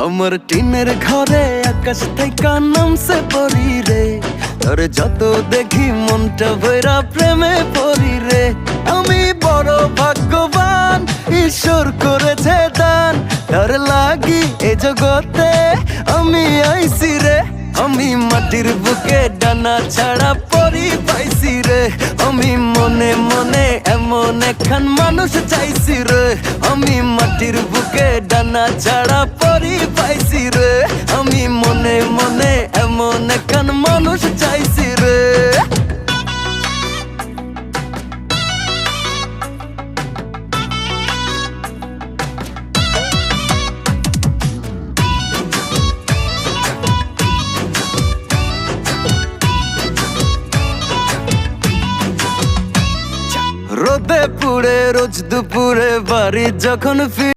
আমার টিনের ঘরে আকাশ থেকে নামছে পরি রে, তোর যত দেখি মনটা ভৈরা প্রেমে পড়ি রে। আমি বড় ভাগ্যবান, ঈশ্বর করেছে দান, তোর লাগি এ জগতে আমি আইছি রে। আমি মাটির বুকে ডানা ছাড়া পরি পাইছি রে, আমি মনে মনে এমন একখান মানুষ চাইছি রে। আমি মাটির বুকে ডানা ছাড়া পরি পাইছি রে, আমি মনে মনে এমন একখান মানুষ চাইছি রে। রোদে পুড়ে রোজ দুপুরে বাড়ি যখন